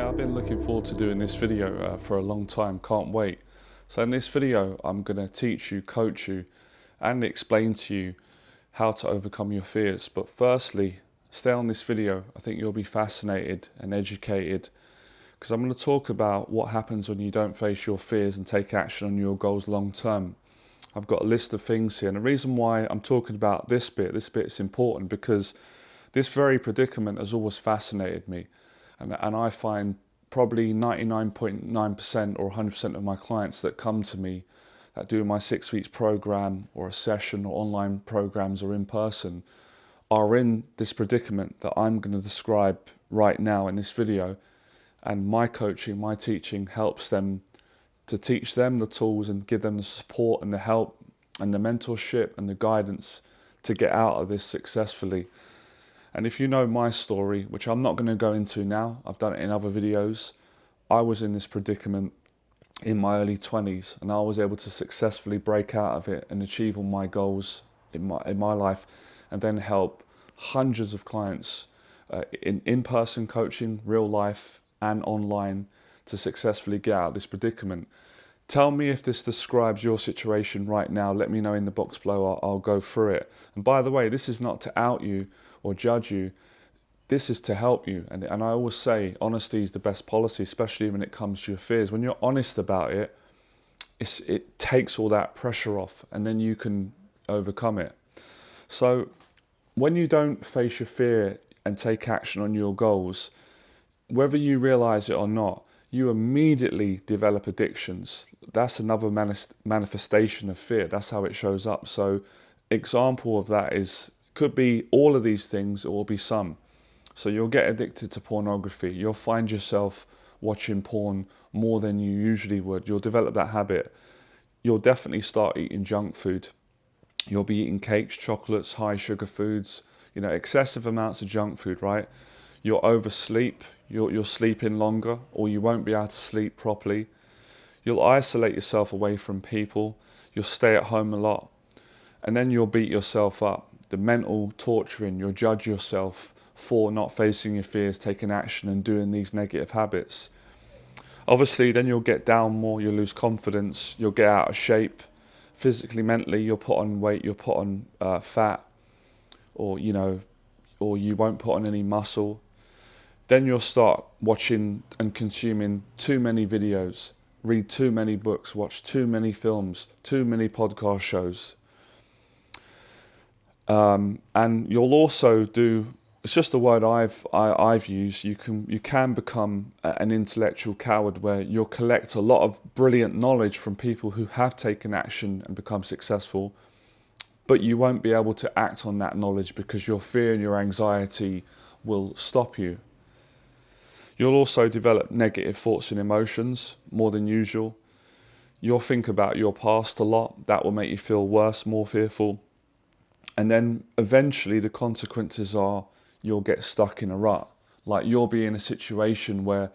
Yeah, I've been looking forward to doing this video for a long time, can't wait. So in this video, I'm going to teach you, coach you, and explain to you how to overcome your fears. But firstly, stay on this video. I think you'll be fascinated and educated because I'm going to talk about what happens when you don't face your fears and take action on your goals long term. I've got a list of things here, and the reason why I'm talking about this bit is important because this very predicament has always fascinated me. And I find probably 99.9% or 100% of my clients that come to me that do my 6 weeks program or a session or online programs or in person are in this predicament that I'm going to describe right now in this video. And my coaching, my teaching helps them to teach them the tools and give them the support and the help and the mentorship and the guidance to get out of this successfully. And if you know my story, which I'm not going to go into now, I've done it in other videos, I was in this predicament in my early 20s and I was able to successfully break out of it and achieve all my goals in my life, and then help hundreds of clients in-person coaching, real life and online, to successfully get out of this predicament. Tell me if this describes your situation right now. Let me know in the box below. I'll go through it. And by the way, this is not to out you or judge you. This is to help you. And I always say honesty is the best policy, especially when it comes to your fears. When you're honest about it, it takes all that pressure off and then you can overcome it. So when you don't face your fear and take action on your goals, whether you realize it or not, you immediately develop addictions. That's another manifestation of fear. That's how it shows up. So example of that could be all of these things, or will be some. So you'll get addicted to pornography. You'll find yourself watching porn more than you usually would. You'll develop that habit. You'll definitely start eating junk food. You'll be eating cakes, chocolates, high sugar foods, excessive amounts of junk food, right? You'll oversleep. You'll sleep in longer, or you won't be able to sleep properly. You'll isolate yourself away from people. You'll stay at home a lot. And then you'll beat yourself up. The mental torturing, you'll judge yourself for not facing your fears, taking action and doing these negative habits. Obviously, then you'll get down more, you'll lose confidence, you'll get out of shape. Physically, mentally, you'll put on weight, you'll put on fat, or you won't put on any muscle. Then you'll start watching and consuming too many videos, read too many books, watch too many films, too many podcast shows. And you'll also do, it's just a word I've used, you can become an intellectual coward, where you'll collect a lot of brilliant knowledge from people who have taken action and become successful, but you won't be able to act on that knowledge because your fear and your anxiety will stop you. You'll also develop negative thoughts and emotions more than usual. You'll think about your past a lot. That will make you feel worse, more fearful. And then eventually the consequences are you'll get stuck in a rut. Like, you'll be in a situation where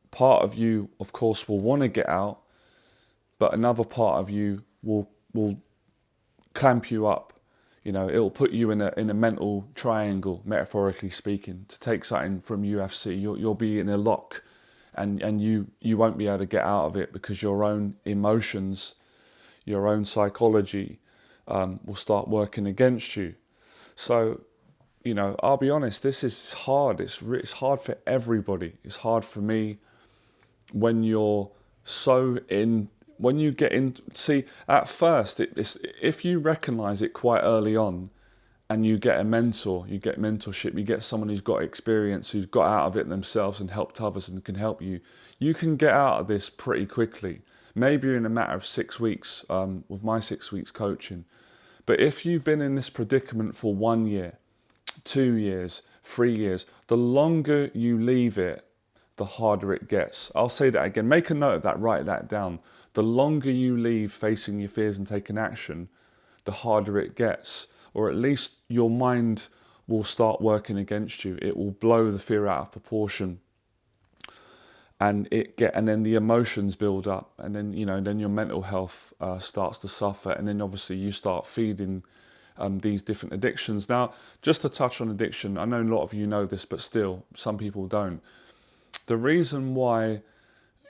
part of you, of course, will want to get out, but another part of you will clamp you up. It'll put you in a mental triangle, metaphorically speaking. To take something from UFC, you'll be in a lock, and you won't be able to get out of it because your own emotions, your own psychology will start working against you. So, I'll be honest, this is hard. It's hard for everybody. It's hard for me when you're when you get in. See, at first, if you recognize it quite early on and you get a mentor, you get mentorship, you get someone who's got experience, who's got out of it themselves and helped others and can help you, you can get out of this pretty quickly. Maybe in a matter of 6 weeks with my 6 weeks coaching. But if you've been in this predicament for 1 year, 2 years, 3 years, the longer you leave it, the harder it gets. I'll say that again. Make a note of that. Write that down. The longer you leave facing your fears and taking action, the harder it gets. Or at least your mind will start working against you. It will blow the fear out of proportion. And then the emotions build up, and then then your mental health starts to suffer, and then obviously you start feeding these different addictions. Now, just to touch on addiction, I know a lot of you know this, but still, some people don't. The reason why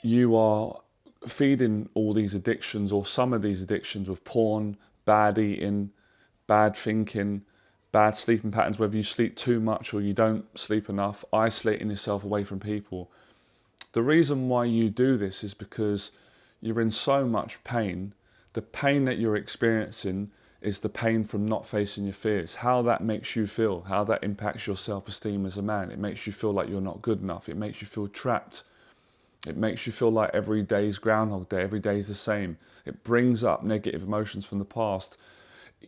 you are feeding all these addictions, or some of these addictions, with porn, bad eating, bad thinking, bad sleeping patterns, whether you sleep too much or you don't sleep enough, isolating yourself away from people. The reason why you do this is because you're in so much pain. The pain that you're experiencing is the pain from not facing your fears. How that makes you feel, how that impacts your self-esteem as a man. It makes you feel like you're not good enough. It makes you feel trapped. It makes you feel like every day's Groundhog Day, every day is the same. It brings up negative emotions from the past.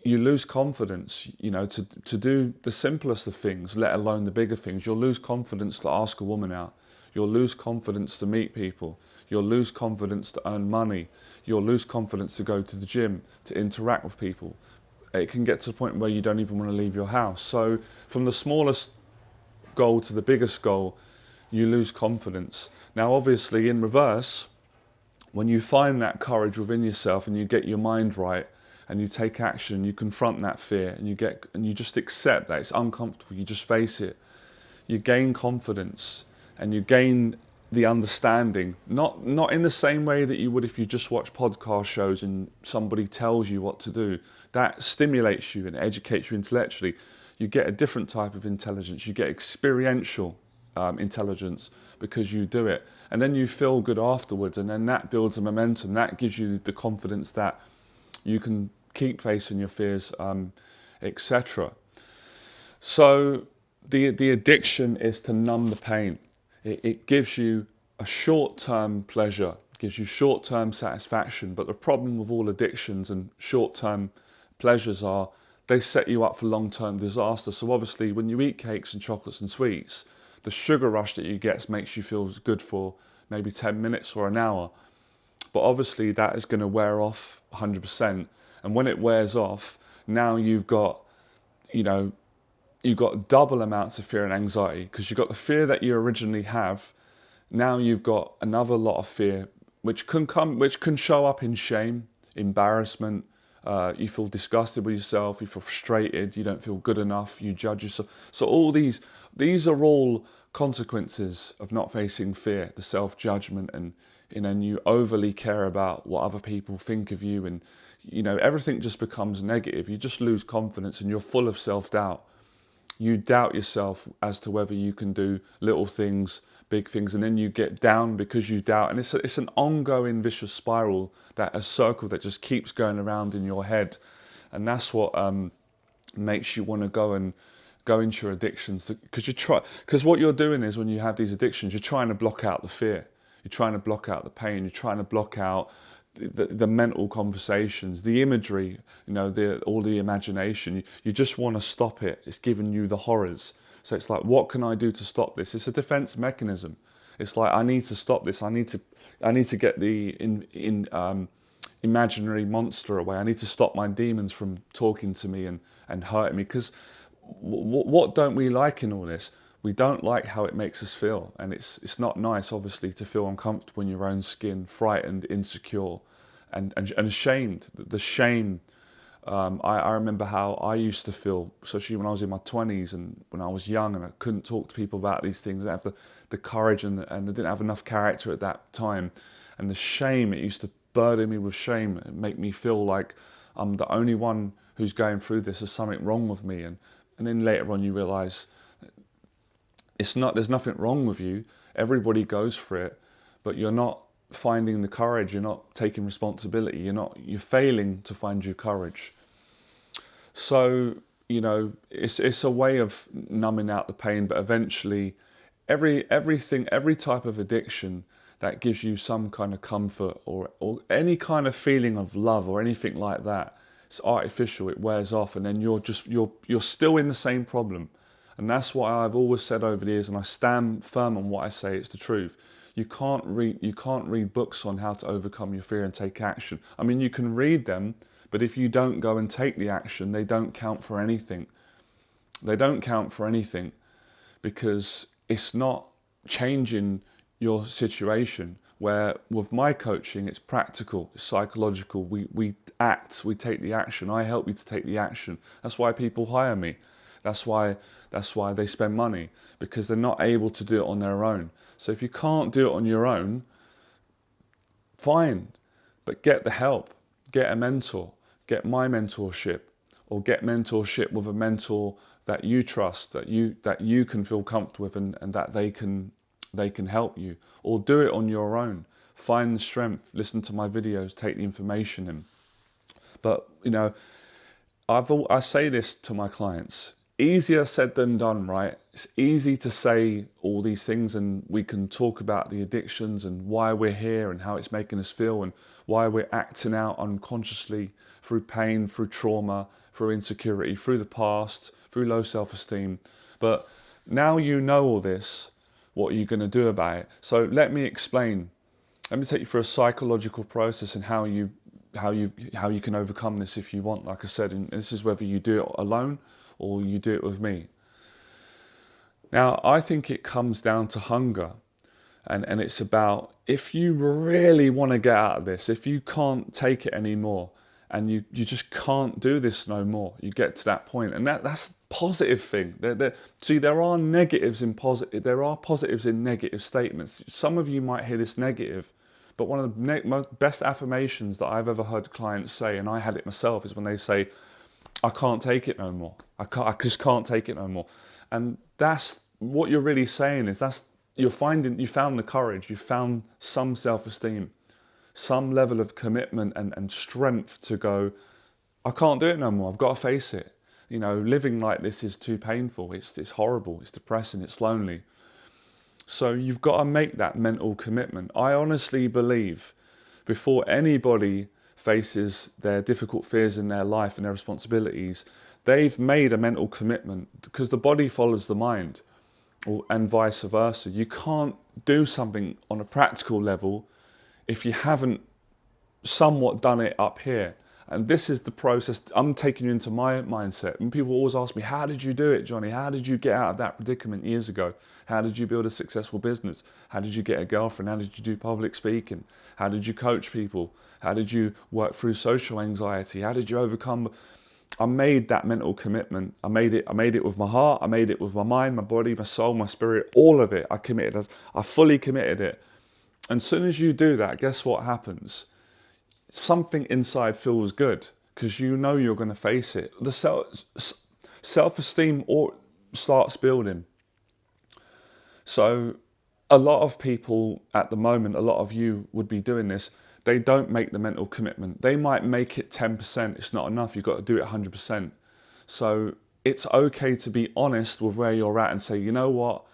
You lose confidence, to do the simplest of things, let alone the bigger things. You'll lose confidence to ask a woman out. You'll lose confidence to meet people. You'll lose confidence to earn money. You'll lose confidence to go to the gym, to interact with people. It can get to the point where you don't even want to leave your house. So from the smallest goal to the biggest goal, you lose confidence. Now, obviously, in reverse, when you find that courage within yourself and you get your mind right and you take action, you confront that fear and you just accept that it's uncomfortable, you just face it, you gain confidence and you gain the understanding, not in the same way that you would if you just watch podcast shows and somebody tells you what to do. That stimulates you and educates you intellectually. You get a different type of intelligence. You get experiential intelligence because you do it. And then you feel good afterwards, and then that builds a momentum. That gives you the confidence that you can keep facing your fears, etc. So the addiction is to numb the pain. It gives you a short-term pleasure, gives you short-term satisfaction, but the problem with all addictions and short-term pleasures are they set you up for long-term disaster. So obviously when you eat cakes and chocolates and sweets, the sugar rush that you get makes you feel good for maybe 10 minutes or an hour. But obviously that is going to wear off 100%. And when it wears off, now you've got double amounts of fear and anxiety, because you've got the fear that you originally have. Now you've got another lot of fear, which can show up in shame, embarrassment. You feel disgusted with yourself. You feel frustrated. You don't feel good enough. You judge yourself. So all these are all consequences of not facing fear, the self-judgment, and you overly care about what other people think of you, and everything just becomes negative. You just lose confidence, and you're full of self-doubt. You doubt yourself as to whether you can do little things, big things, and then you get down because you doubt. And it's an ongoing vicious spiral, a circle that just keeps going around in your head. And that's what makes you want to go into your addictions. Because what you're doing is, when you have these addictions, you're trying to block out the fear. You're trying to block out the pain. You're trying to block out the mental conversations, the imagery, all the imagination. You just want to stop it. It's giving you the horrors. So it's like, what can I do to stop this? It's a defense mechanism. It's like, I need to stop this. I need to get the imaginary monster away. I need to stop my demons from talking to me and hurting me. Because what don't we like in all this? We don't like how it makes us feel, and it's not nice, obviously, to feel uncomfortable in your own skin, frightened, insecure, and ashamed. The shame. I remember how I used to feel, especially when I was in my 20s and when I was young, and I couldn't talk to people about these things. I didn't have the courage, and I didn't have enough character at that time. And the shame, it used to burden me with shame and make me feel like I'm the only one who's going through this. There's something wrong with me. And then later on you realise there's nothing wrong with you. Everybody goes for it, but you're not finding the courage. You're not taking responsibility. You're failing to find your courage. So, it's a way of numbing out the pain, but eventually every type of addiction that gives you some kind of comfort or any kind of feeling of love or anything like that, it's artificial. It wears off, and then you're still in the same problem. And that's what I've always said over the years, and I stand firm on what I say. It's the truth. You can't read books on how to overcome your fear and take action. I mean, you can read them, but if you don't go and take the action, they don't count for anything. They don't count for anything, because it's not changing your situation. Where with my coaching, it's practical, it's psychological. We act, we take the action. I help you to take the action. That's why people hire me. That's why they spend money, because they're not able to do it on their own. So if you can't do it on your own, fine, but get the help, get a mentor, get my mentorship, or get mentorship with a mentor that you trust, that you can feel comfortable with, and that they can help you, or do it on your own. Find the strength, listen to my videos, take the information in. But I say this to my clients, easier said than done, right? It's easy to say all these things, and we can talk about the addictions and why we're here and how it's making us feel and why we're acting out unconsciously through pain, through trauma, through insecurity, through the past, through low self-esteem. But now you know all this, what are you going to do about it? So let me explain. Let me take you through a psychological process and how you can overcome this if you want. Like I said, and this is whether you do it alone or you do it with me. Now, I think it comes down to hunger, and it's about, if you really want to get out of this, if you can't take it anymore, and you just can't do this no more, you get to that point, and that's a positive thing. See, there are negatives in positive, there are positives in negative statements. Some of you might hear this negative, but one of the best affirmations that I've ever heard clients say, and I had it myself, is when they say, I can't take it no more. I just can't take it no more. And that's what you're really saying, is you found the courage, you found some self-esteem, some level of commitment and strength to go, I can't do it no more. I've got to face it. Living like this is too painful. It's horrible. It's depressing. It's lonely. So you've got to make that mental commitment. I honestly believe before anybody faces their difficult fears in their life and their responsibilities, they've made a mental commitment, because the body follows the mind, and vice versa. You can't do something on a practical level if you haven't somewhat done it up here. And this is the process. I'm taking you into my mindset. And people always ask me, how did you do it, Johnny? How did you get out of that predicament years ago? How did you build a successful business? How did you get a girlfriend? How did you do public speaking? How did you coach people? How did you work through social anxiety? How did you overcome? I made that mental commitment. I made it with my heart. I made it with my mind, my body, my soul, my spirit, all of it. I committed. I fully committed it. And as soon as you do that, guess what happens? Something inside feels good, because you know you're going to face it. The self-esteem starts building. So a lot of people at the moment, a lot of you would be doing this, they don't make the mental commitment. They might make it 10%. It's not enough. You've got to do it 100%. So it's okay to be honest with where you're at and say, you know what?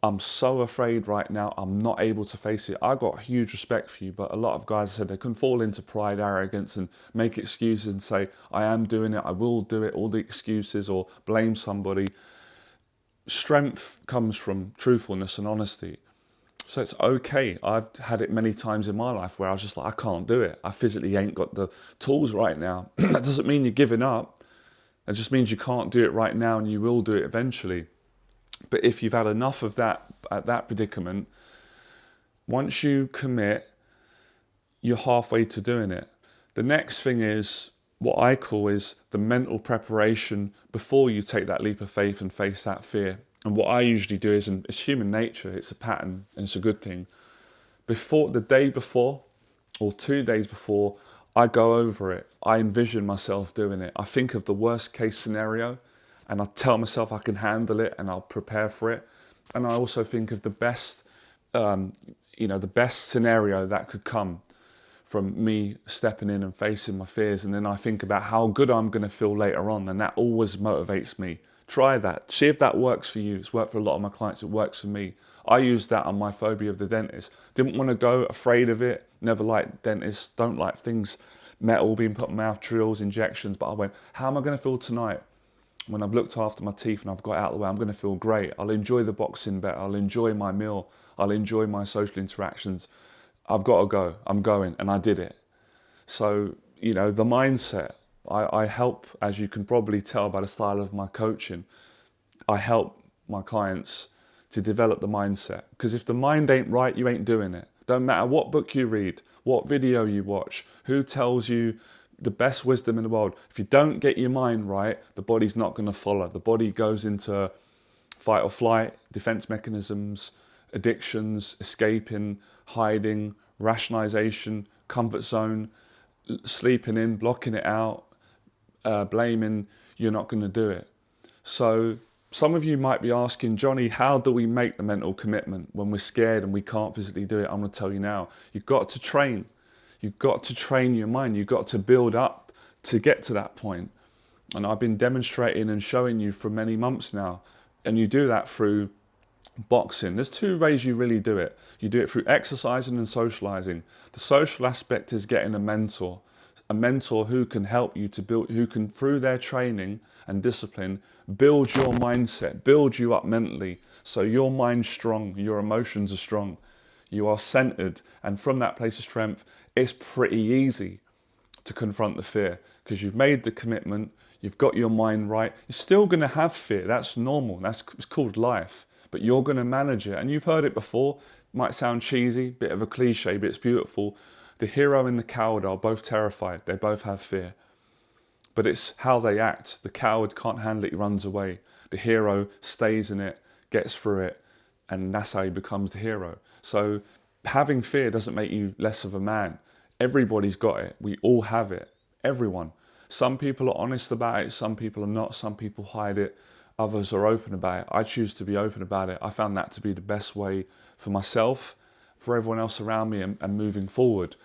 I'm so afraid right now, I'm not able to face it. I got huge respect for you, but a lot of guys said they can fall into pride, arrogance, and make excuses and say, I am doing it, I will do it, all the excuses, or blame somebody. Strength comes from truthfulness and honesty. So it's okay. I've had it many times in my life where I was just like, I can't do it. I physically ain't got the tools right now. That doesn't mean you're giving up. It just means you can't do it right now, and you will do it eventually. But if you've had enough of that, at that predicament, once you commit, you're halfway to doing it. The next thing is what I call is the mental preparation before you take that leap of faith and face that fear. And what I usually do is, and it's human nature, it's a pattern, and it's a good thing. The day before, or 2 days before, I go over it. I envision myself doing it. I think of the worst case scenario, and I tell myself I can handle it, and I'll prepare for it. And I also think of the best, the best scenario that could come from me stepping in and facing my fears. And then I think about how good I'm going to feel later on, and that always motivates me. Try that. See if that works for you. It's worked for a lot of my clients. It works for me. I used that on my phobia of the dentist. Didn't want to go, afraid of it. Never liked dentists. Don't like things, metal being put in my mouth, drills, injections. But I went, how am I going to feel tonight? When I've looked after my teeth and I've got out of the way, I'm going to feel great. I'll enjoy the boxing bet. I'll enjoy my meal. I'll enjoy my social interactions. I've got to go. I'm going. And I did it. So, the mindset. I help, as you can probably tell by the style of my coaching, I help my clients to develop the mindset. Because if the mind ain't right, you ain't doing it. Don't matter what book you read, what video you watch, who tells you the best wisdom in the world. If you don't get your mind right, the body's not going to follow. The body goes into fight or flight, defense mechanisms, addictions, escaping, hiding, rationalization, comfort zone, sleeping in, blocking it out, blaming. You're not going to do it. So some of you might be asking, Johnny, how do we make the mental commitment when we're scared and we can't physically do it? I'm going to tell you now. You've got to train. You've got to train your mind. You've got to build up to get to that point. And I've been demonstrating and showing you for many months now. And you do that through boxing. There's two ways you really do it. You do it through exercising and socializing. The social aspect is getting a mentor who can help you to build, who can, through their training and discipline, build your mindset, build you up mentally. So your mind's strong, your emotions are strong, you are centered. And from that place of strength, it's pretty easy to confront the fear because you've made the commitment, you've got your mind right. You're still going to have fear. That's normal. It's called life. But you're going to manage it. And you've heard it before. It might sound cheesy, bit of a cliche, but it's beautiful. The hero and the coward are both terrified. They both have fear. But it's how they act. The coward can't handle it, he runs away. The hero stays in it, gets through it, and that's how he becomes the hero. So having fear doesn't make you less of a man. Everybody's got it. We all have it. Everyone. Some people are honest about it, some people are not, some people hide it, others are open about it. I choose to be open about it. I found that to be the best way for myself, for everyone else around me, and moving forward.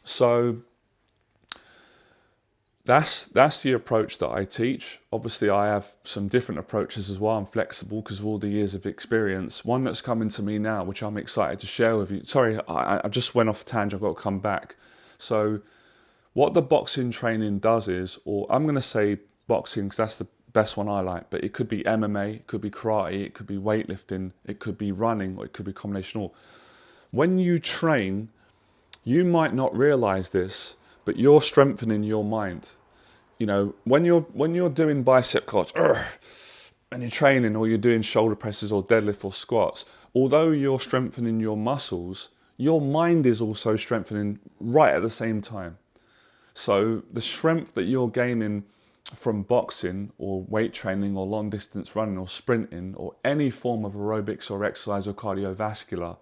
So that's the approach that I teach. Obviously, I have some different approaches as well. I'm flexible because of all the years of experience. One that's coming to me now, which I'm excited to share with you. Sorry, I just went off a tangent. I've got to come back. So what the boxing training does is, or I'm going to say boxing because that's the best one I like, but it could be MMA, it could be karate, it could be weightlifting, it could be running, or it could be a combination of all. When you train, you might not realize this, but you're strengthening your mind. You know, when you're doing bicep curls, and you're training, or you're doing shoulder presses or deadlift or squats, although you're strengthening your muscles, your mind is also strengthening right at the same time. So the strength that you're gaining from boxing or weight training or long distance running or sprinting or any form of aerobics or exercise or cardiovascular,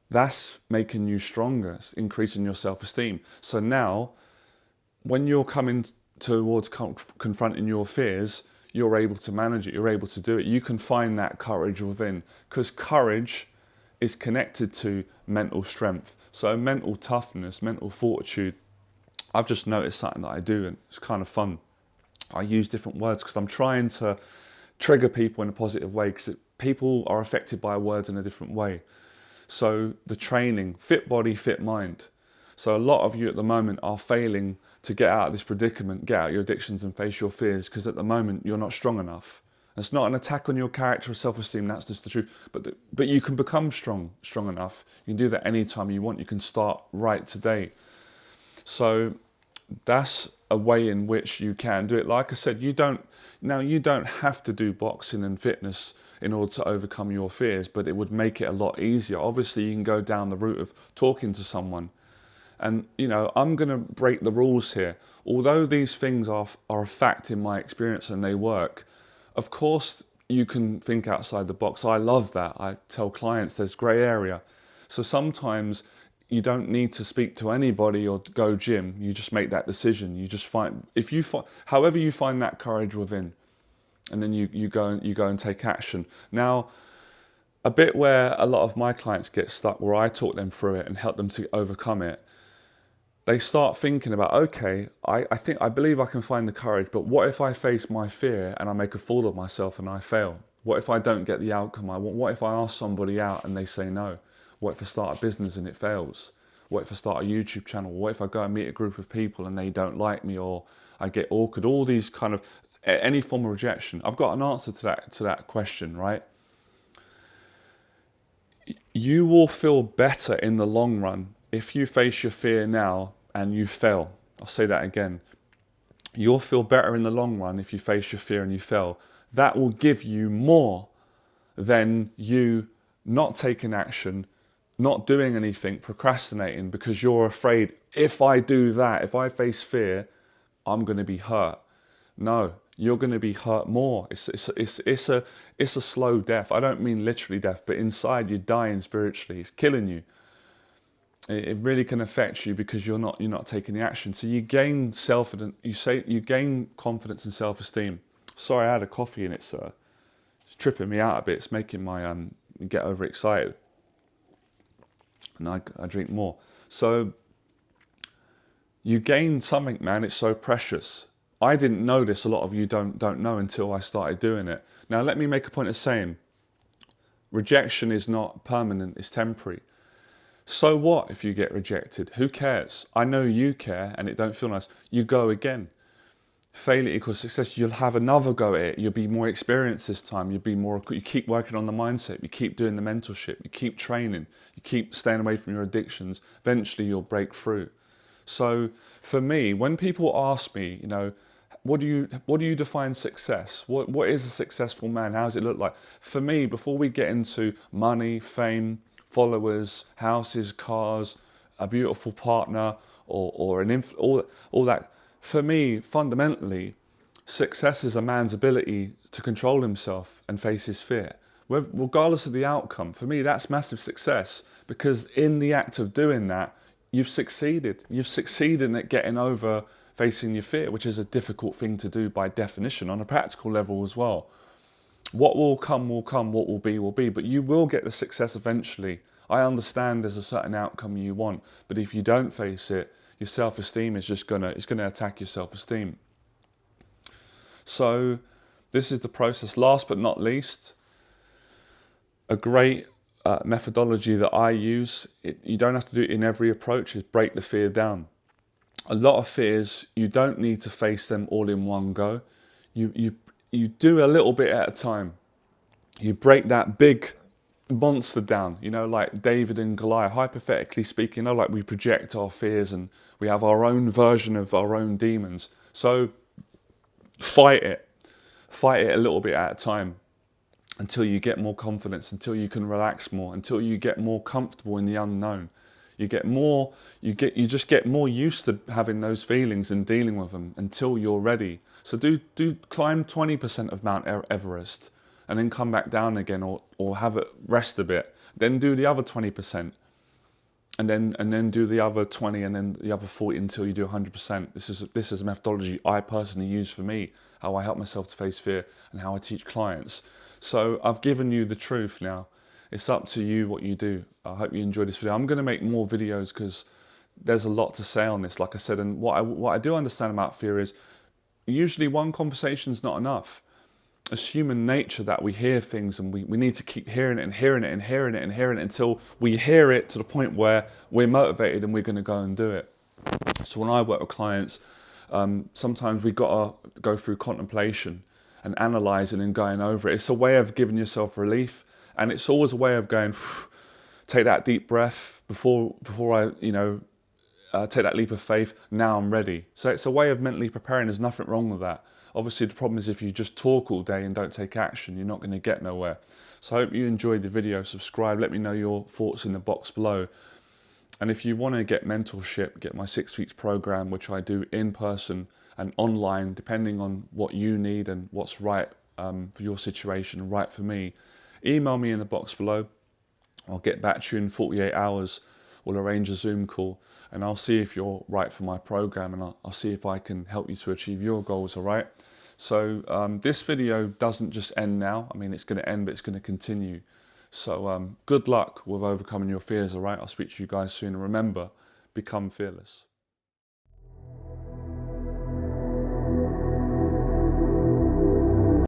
that's making you stronger, increasing your self-esteem. So now, when you're coming towards confronting your fears, you're able to manage it, you're able to do it. You can find that courage within, because courage is connected to mental strength. So mental toughness, mental fortitude. I've just noticed something that I do, and it's kind of fun. I use different words because I'm trying to trigger people in a positive way, because people are affected by words in a different way. So the training, fit body, fit mind. So a lot of you at the moment are failing to get out of this predicament, get out your addictions and face your fears, because at the moment you're not strong enough. It's not an attack on your character or self-esteem, that's just the truth. But you can become strong enough. You can do that anytime you want. You can start right today. So that's a way in which you can do it. Like I said, you don't have to do boxing and fitness in order to overcome your fears, but it would make it a lot easier. Obviously, you can go down the route of talking to someone. And, you know, I'm going to break the rules here. Although these things are a fact in my experience and they work, of course, you can think outside the box. I love that. I tell clients there's grey area. So sometimes you don't need to speak to anybody or go gym. You just make that decision. You just however you find that courage within, and then you go and take action. Now, a bit where a lot of my clients get stuck, where I talk them through it and help them to overcome it, they start thinking about, okay, I believe I can find the courage, but what if I face my fear and I make a fool of myself and I fail? What if I don't get the outcome I want? What if I ask somebody out and they say no? What if I start a business and it fails? What if I start a YouTube channel? What if I go and meet a group of people and they don't like me, or I get awkward? All these kind of, any form of rejection. I've got an answer to that question, right? You will feel better in the long run if you face your fear now and you fail. I'll say that again. You'll feel better in the long run if you face your fear and you fail. That will give you more than you not taking action not doing anything, procrastinating because you're afraid, if I do that, if I face fear, I'm going to be hurt. No, you're going to be hurt more. It's a slow death. I don't mean literally death, but inside you're dying spiritually. It's killing you. It really can affect you because you're not taking the action. So you gain you gain confidence and self-esteem. Sorry, I had a coffee and it's tripping me out a bit. It's making my get overexcited, and I drink more. So you gain something, man. It's so precious. I didn't know this. A lot of you don't know until I started doing it. Now let me make a point of saying, rejection is not permanent. It's temporary. So what if you get rejected? Who cares? I know you care, and it don't feel nice. You go again. Failure equals success. You'll have another go at it. You'll be more experienced this time. You keep working on the mindset. You keep doing the mentorship. You keep training. You keep staying away from your addictions. Eventually, you'll break through. So for me, when people ask me, what do you define success? What is a successful man? How does it look like? For me, before we get into money, fame, followers, houses, cars, a beautiful partner, or all that. For me, fundamentally, success is a man's ability to control himself and face his fear. Regardless of the outcome, for me, that's massive success, because in the act of doing that, you've succeeded. You've succeeded at getting over facing your fear, which is a difficult thing to do by definition on a practical level as well. What will come, what will be, but you will get the success eventually. I understand there's a certain outcome you want, but if you don't face it, your self-esteem is just gonna attack your self-esteem. So this is the process. Last but not least, a great methodology that I use, you don't have to do it in every approach, is break the fear down. A lot of fears, you don't need to face them all in one go. You do a little bit at a time. You break that big monster down, like David and Goliath, hypothetically speaking, like we project our fears and we have our own version of our own demons. So fight it a little bit at a time until you get more confidence, until you can relax more, until you get more comfortable in the unknown. You just get more used to having those feelings and dealing with them until you're ready. So do climb 20% of Mount Everest and then come back down again, or have it rest a bit. Then do the other 20%, and then do the other 20, and then the other 40 until you do 100%. This is a methodology I personally use for me, how I help myself to face fear and how I teach clients. So I've given you the truth now. It's up to you what you do. I hope you enjoyed this video. I'm going to make more videos because there's a lot to say on this, like I said. And what I do understand about fear is usually one conversation is not enough. It's human nature that we hear things, and we need to keep hearing it and hearing it and hearing it and hearing it until we hear it to the point where we're motivated and we're going to go and do it. So when I work with clients, sometimes we got to go through contemplation and analysing and going over it. It's a way of giving yourself relief, and it's always a way of going, take that deep breath before I, take that leap of faith. Now I'm ready. So it's a way of mentally preparing. There's nothing wrong with that. Obviously, the problem is if you just talk all day and don't take action, you're not going to get nowhere. So I hope you enjoyed the video. Subscribe. Let me know your thoughts in the box below. And if you want to get mentorship, get my 6 weeks program, which I do in person and online, depending on what you need and what's right for your situation and right for me, email me in the box below. I'll get back to you in 48 hours. We'll arrange a Zoom call, and I'll see if you're right for my program, and I'll see if I can help you to achieve your goals, all right? So this video doesn't just end now. I mean, it's going to end, but it's going to continue. So good luck with overcoming your fears, all right? I'll speak to you guys soon. And remember, become fearless.